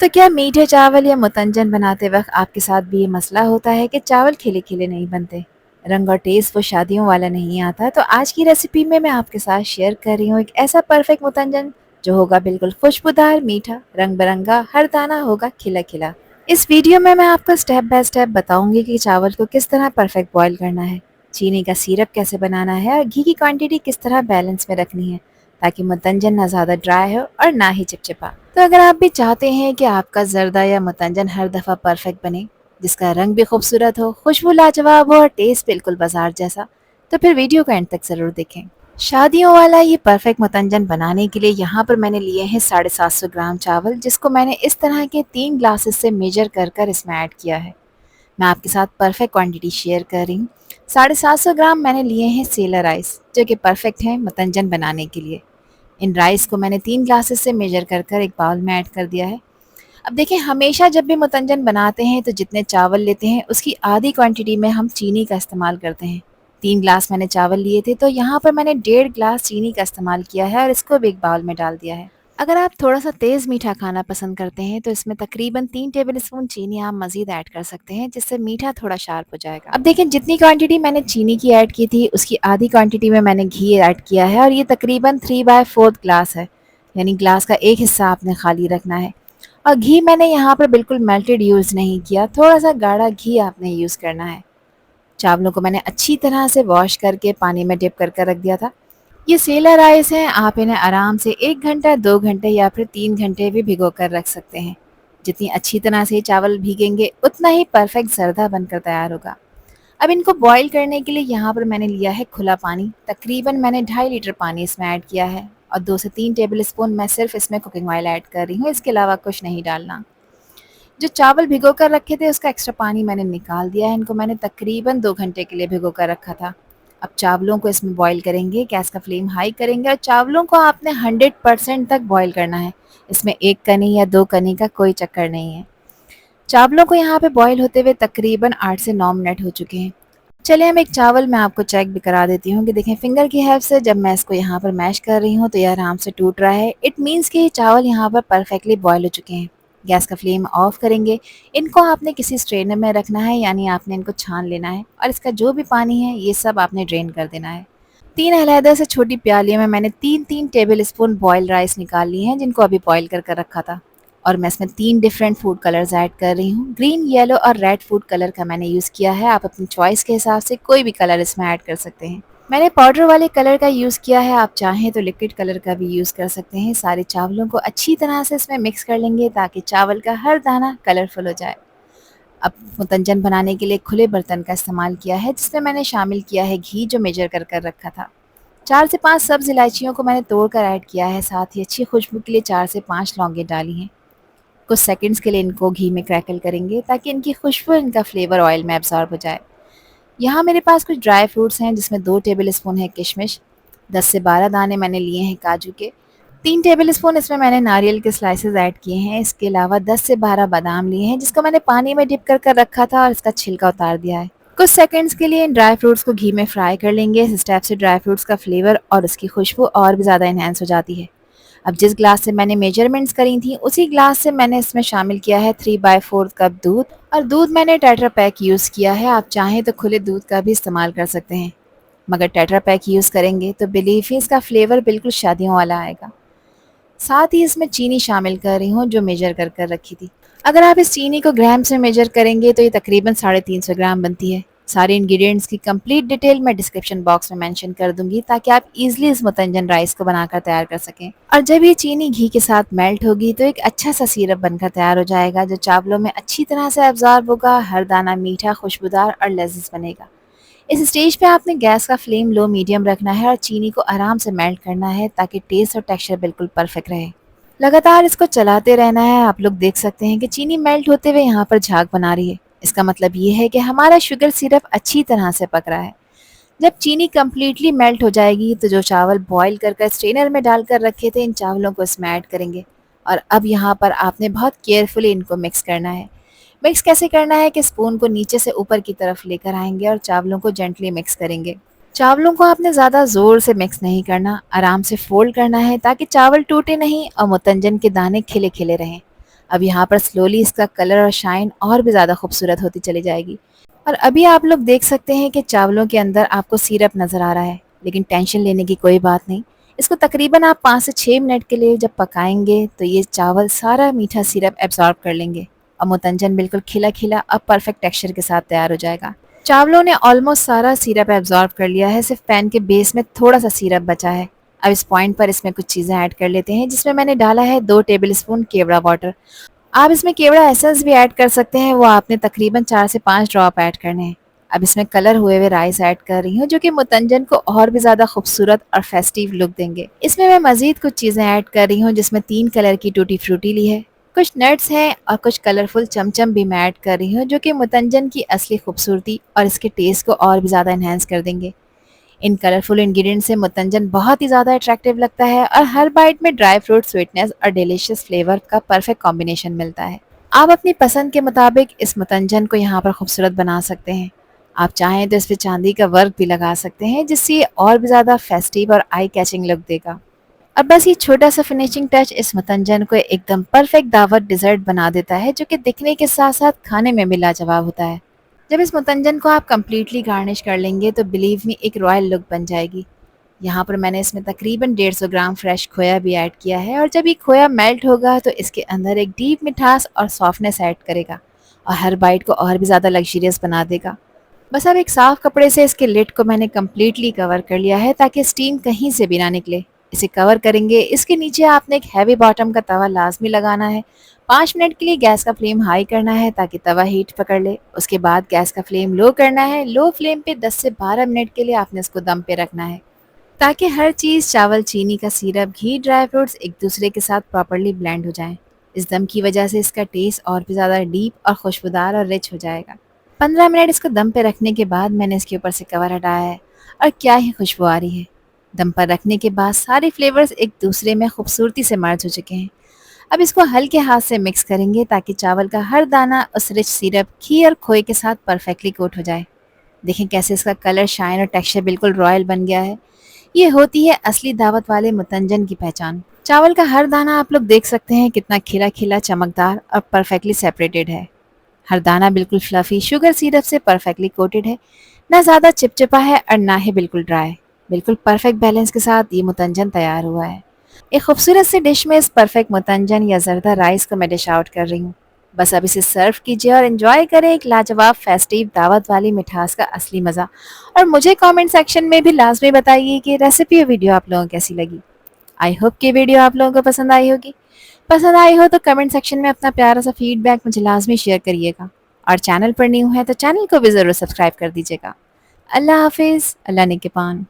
तो क्या मीठे चावल या मुतंजन बनाते वक्त आपके साथ भी ये मसला होता है कि चावल खिले खिले नहीं बनते, रंग और टेस्ट वो शादियों वाला नहीं आता? तो आज की रेसिपी में मैं आपके साथ शेयर कर रही हूँ एक ऐसा परफेक्ट मुतंजन जो होगा बिल्कुल खुशबूदार, मीठा, रंग बिरंगा, हर दाना होगा खिला खिला। इस वीडियो में मैं आपको स्टेप बाय स्टेप बताऊंगी कि चावल को किस तरह परफेक्ट बॉईल करना है, चीनी का सिरप कैसे बनाना है और घी की क्वांटिटी किस तरह बैलेंस में रखनी है ताकि मुतंजन ना ज़्यादा ड्राई हो और ना ही चिपचिपा। तो अगर आप भी चाहते हैं कि आपका जर्दा या मुतंजन हर दफ़ा परफेक्ट बने, जिसका रंग भी खूबसूरत हो, खुशबू लाजवाब हो और टेस्ट बिल्कुल बाजार जैसा, तो फिर वीडियो का एंड तक ज़रूर देखें। शादियों वाला ये परफेक्ट मुतंजन बनाने के लिए यहाँ पर मैंने लिए हैं 750 ग्राम चावल, जिसको मैंने इस तरह के 3 ग्लासेस से मेजर कर कर इसमें ऐड किया है। मैं आपके साथ परफेक्ट क्वांटिटी शेयर कर रही हूँ। 750 ग्राम मैंने लिए हैं सेला राइस, जो कि परफेक्ट हैं मुतंजन बनाने के लिए। इन राइस को मैंने 3 ग्लासेस से मेजर कर कर एक बाउल में ऐड कर दिया है। अब देखिए, हमेशा जब भी मुतंजन बनाते हैं तो जितने चावल लेते हैं उसकी आधी क्वांटिटी में हम चीनी का इस्तेमाल करते हैं। 3 ग्लास मैंने चावल लिए थे तो यहाँ पर मैंने 1.5 ग्लास चीनी का इस्तेमाल किया है और इसको भी एक बाउल में डाल दिया है। अगर आप थोड़ा सा तेज़ मीठा खाना पसंद करते हैं तो इसमें तकरीबन 3 टेबल स्पून चीनी आप मज़ीद ऐड कर सकते हैं, जिससे मीठा थोड़ा शार्प हो जाएगा। अब देखिए, जितनी क्वांटिटी मैंने चीनी की ऐड की थी उसकी आधी क्वांटिटी में मैंने घी ऐड किया है और ये तकरीबन 3/4 ग्लास है, यानी ग्लास का एक हिस्सा आपने खाली रखना है। और घी मैंने यहाँ पर बिल्कुल मेल्टेड यूज़ नहीं किया, थोड़ा सा गाढ़ा घी आपने यूज़ करना है। चावलों को मैंने अच्छी तरह से वॉश करके पानी में डिप कर कर रख दिया था। ये सेला राइस हैं, आप इन्हें आराम से 1 घंटा, 2 घंटे या फिर 3 घंटे भी भिगो कर रख सकते हैं। जितनी अच्छी तरह से ये चावल भीगेंगे उतना ही परफेक्ट ज़र्दा बनकर तैयार होगा। अब इनको बॉईल करने के लिए यहाँ पर मैंने लिया है खुला पानी, तकरीबन मैंने 2.5 लीटर पानी इसमें ऐड किया है और 2 से 3 टेबल स्पून मैं सिर्फ इसमें कुकिंग ऑयल ऐड कर रही हूँ, इसके अलावा कुछ नहीं डालना। जो चावल भिगो कर रखे थे उसका एक्स्ट्रा पानी मैंने निकाल दिया है, इनको मैंने तकरीबन 2 घंटे के लिए भिगो कर रखा था। अब चावलों को इसमें बॉईल करेंगे, गैस का फ्लेम हाई करेंगे और चावलों को आपने 100% तक बॉईल करना है। इसमें 1 कनी या 2 कनी का कोई चक्कर नहीं है। चावलों को यहाँ पे बॉईल होते हुए तकरीबन 8 से 9 मिनट हो चुके हैं। चलिए, हम एक चावल मैं आपको चेक भी करा देती हूँ कि देखें, फिंगर की हेल्प से जब मैं इसको यहाँ पर मैश कर रही हूँ तो ये आराम से टूट रहा है। इट मीन्स कि ये चावल यहाँ पर परफेक्टली बॉयल हो चुके हैं। गैस का फ्लेम ऑफ करेंगे। इनको आपने किसी स्ट्रेनर में रखना है, यानी आपने इनको छान लेना है और इसका जो भी पानी है ये सब आपने ड्रेन कर देना है। 3 अलहदा से छोटी प्यालियों में मैंने 3-3 टेबल स्पून बॉयल राइस निकाल लिए हैं, जिनको अभी बॉयल कर कर रखा था। और मैं इसमें 3 डिफरेंट फूड कलर्स ऐड कर रही हूँ। ग्रीन, येलो और रेड फूड कलर का मैंने यूज़ किया है। आप अपनी चॉइस के हिसाब से कोई भी कलर इसमें ऐड कर सकते हैं। मैंने पाउडर वाले कलर का यूज़ किया है, आप चाहें तो लिक्विड कलर का भी यूज़ कर सकते हैं। सारे चावलों को अच्छी तरह से इसमें मिक्स कर लेंगे ताकि चावल का हर दाना कलरफुल हो जाए। अब मुतंजन बनाने के लिए खुले बर्तन का इस्तेमाल किया है, जिसमें मैंने शामिल किया है घी, जो मेजर कर कर रखा था। 4 से 5 सब्ज़ इलायचियों को मैंने तोड़कर ऐड किया है, साथ ही अच्छी खुशबू के लिए 4 से 5 लौंगे डाली हैं। कुछ सेकंड्स के लिए इनको घी में क्रैकल करेंगे ताकि इनकी खुशबू, इनका फ्लेवर ऑयल में एब्जॉर्ब हो जाए। यहाँ मेरे पास कुछ ड्राई फ्रूट्स हैं, जिसमें 2 टेबल स्पून है किशमिश, 10 से 12 दाने मैंने लिए हैं काजू के, 3 टेबल स्पून इसमें मैंने नारियल के स्लाइसेस ऐड किए हैं। इसके अलावा 10 से 12 बादाम लिए हैं, जिसको मैंने पानी में डिप कर कर रखा था और इसका छिलका उतार दिया है। कुछ सेकंड्स के लिए इन ड्राई फ्रूट्स को घी में फ्राई कर लेंगे। इस स्टेप से ड्राई फ्रूट्स का फ्लेवर और उसकी खुशबू और भी ज़्यादा इन्हेंस हो जाती है। अब जिस ग्लास से मैंने मेजरमेंट्स करी थी उसी ग्लास से मैंने इसमें शामिल किया है 3/4 कप दूध, और दूध मैंने टेट्रा पैक यूज़ किया है। आप चाहें तो खुले दूध का भी इस्तेमाल कर सकते हैं, मगर टेट्रा पैक यूज़ करेंगे तो बिलीव ही इसका फ्लेवर बिल्कुल शादियों वाला आएगा। साथ ही इसमें चीनी शामिल कर रही हूँ, जो मेजर कर कर रखी थी। अगर आप इस चीनी को ग्राम्स में मेजर करेंगे तो ये तकरीबन 350 ग्राम बनती है। सारे इंग्रेडिएंट्स की कंप्लीट डिटेल मैं डिस्क्रिप्शन बॉक्स में मेंशन कर दूंगी, ताकि आप इजीली इस मुतंजन राइस को बनाकर तैयार कर सकें। और जब ये चीनी घी के साथ मेल्ट होगी तो एक अच्छा सा सिरप बनकर तैयार हो जाएगा, जो चावलों में अच्छी तरह से एब्जॉर्ब होगा। हर दाना मीठा, खुशबूदार और लजीज बनेगा। इस स्टेज पे आपने गैस का फ्लेम लो मीडियम रखना है और चीनी को आराम से मेल्ट करना है, ताकि टेस्ट और टेक्सचर बिल्कुल परफेक्ट रहे। लगातार इसको चलाते रहना है। आप लोग देख सकते हैं कि चीनी मेल्ट होते हुए यहाँ पर झाग बना रही है। इसका मतलब ये है कि हमारा शुगर सिरप अच्छी तरह से पक रहा है। जब चीनी कम्प्लीटली मेल्ट हो जाएगी तो जो चावल बॉईल कर कर स्ट्रेनर में डालकर रखे थे, इन चावलों को इसमें ऐड करेंगे। और अब यहाँ पर आपने बहुत केयरफुली इनको मिक्स करना है। मिक्स कैसे करना है कि स्पून को नीचे से ऊपर की तरफ लेकर आएंगे और चावलों को जेंटली मिक्स करेंगे। चावलों को आपने ज़्यादा ज़ोर से मिक्स नहीं करना, आराम से फोल्ड करना है ताकि चावल टूटे नहीं और मुतंजन के दाने खिले खिले रहें। अब यहाँ पर स्लोली इसका कलर और शाइन और भी ज़्यादा खूबसूरत होती चली जाएगी। और अभी आप लोग देख सकते हैं कि चावलों के अंदर आपको सिरप नज़र आ रहा है, लेकिन टेंशन लेने की कोई बात नहीं। इसको तकरीबन आप 5 से 6 मिनट के लिए जब पकाएंगे तो ये चावल सारा मीठा सिरप एब्जॉर्ब कर लेंगे और मुतंजन बिल्कुल खिला-खिला अब परफेक्ट टेक्सचर के साथ तैयार हो जाएगा। चावलों ने ऑलमोस्ट सारा सिरप एब्जॉर्ब कर लिया है, सिर्फ पैन के बेस में थोड़ा-सा सिरप बचा है। अब इस पॉइंट पर इसमें कुछ चीज़ें ऐड कर लेते हैं, जिसमें मैंने डाला है 2 टेबलस्पून केवड़ा वाटर। आप इसमें केवड़ा एसेंस भी ऐड कर सकते हैं, वो आपने तकरीबन 4 से 5 ड्रॉप ऐड करने हैं। अब इसमें कलर हुए हुए राइस ऐड कर रही हूँ, जो कि मुतंजन को और भी ज़्यादा खूबसूरत और फेस्टिव लुक देंगे। इसमें मैं मज़ीद कुछ चीज़ें ऐड कर रही हूँ, जिसमें 3 कलर की टूटी फ्रूटी ली है, कुछ नट्स हैं और कुछ कलरफुल चमचम भी मैं ऐड कर रही हूँ, जो कि मुतंजन की असली खूबसूरती और इसके टेस्ट को और भी ज़्यादा एनहांस कर देंगे। इन कलरफुल इंग्रेडिएंट से मुतंजन बहुत ही ज़्यादा अट्रैक्टिव लगता है और हर बाइट में ड्राई फ्रूट स्वीटनेस और डिलीशियस फ्लेवर का परफेक्ट कॉम्बिनेशन मिलता है। आप अपनी पसंद के मुताबिक इस मुतंजन को यहाँ पर खूबसूरत बना सकते हैं। आप चाहें तो इस पे चांदी का वर्क भी लगा सकते हैं, जिससे ये और भी ज़्यादा फेस्टिव और आई कैचिंग लुक देगा। और बस ये छोटा सा फिनिशिंग टच इस मुतंजन को एकदम परफेक्ट दावत डिज़र्ट बना देता है, जो कि दिखने के साथ साथ खाने में भी लाजवाब होता है। जब इस मुतंजन को आप कंप्लीटली गार्निश कर लेंगे तो बिलीव मी एक रॉयल लुक बन जाएगी। यहाँ पर मैंने इसमें तकरीबन 150 ग्राम फ्रेश खोया भी ऐड किया है, और जब ये खोया मेल्ट होगा तो इसके अंदर एक डीप मिठास और सॉफ्टनेस ऐड करेगा और हर बाइट को और भी ज़्यादा लग्जरियस बना देगा। बस अब एक साफ कपड़े से इसके लिड को मैंने कम्प्लीटली कवर कर लिया है, ताकि स्टीम कहीं से भी ना निकले। इसे कवर करेंगे, इसके नीचे आपने एक हैवी बॉटम का तवा लाजमी लगाना है। 5 मिनट के लिए गैस का फ्लेम हाई करना है ताकि तवा हीट पकड़ ले। उसके बाद गैस का फ्लेम लो करना है। लो फ्लेम पे 10 से 12 मिनट के लिए आपने इसको दम पे रखना है, ताकि हर चीज़ चावल, चीनी का सिरप, घी, ड्राई फ्रूट्स एक दूसरे के साथ प्रॉपर्ली ब्लेंड हो जाएं। इस दम की वजह से इसका टेस्ट और भी ज़्यादा डीप और खुशबूदार और रिच हो जाएगा। 15 मिनट इसको दम पे रखने के बाद मैंने इसके ऊपर से कवर हटाया है, और क्या ही खुशबू आ रही है। दम पर रखने के बाद सारे फ्लेवर्स एक दूसरे में खूबसूरती से मर्ज हो चुके हैं। अब इसको हल्के हाथ से मिक्स करेंगे ताकि चावल का हर दाना उस रिच सिरप, घी और खोए के साथ परफेक्टली कोट हो जाए। देखें कैसे इसका कलर, शाइन और टेक्सचर बिल्कुल रॉयल बन गया है। ये होती है असली दावत वाले मुतंजन की पहचान। चावल का हर दाना आप लोग देख सकते हैं कितना खिला खिला, चमकदार और परफेक्टली सेपरेटेड है। हर दाना बिल्कुल फ्लफी शुगर सिरप से परफेक्टली कोटेड है, ना ज़्यादा चिपचिपा है और ना ही बिल्कुल ड्राई। बिल्कुल परफेक्ट बैलेंस के साथ ये मुतंजन तैयार हुआ है। एक खूबसूरत सी डिश में इस परफेक्ट मुतंजन या जरदा राइस को मैं डिश आउट कर रही हूँ। बस अब इसे सर्व कीजिए और एंजॉय करें एक लाजवाब फेस्टिव दावत वाली मिठास का असली मज़ा। और मुझे कमेंट सेक्शन में भी लाजमी बताइए कि रेसिपी और वीडियो आप लोगों को कैसी लगी। आई होप कि वीडियो आप लोगों को पसंद आई होगी। पसंद आई हो तो कमेंट सेक्शन में अपना प्यारा सा फीडबैक मुझे लाजमी शेयर करिएगा, और चैनल पर न्यू है तो चैनल को भी ज़रूर सब्सक्राइब कर दीजिएगा। अल्लाह हाफिज़, अल्लाह निगहबान।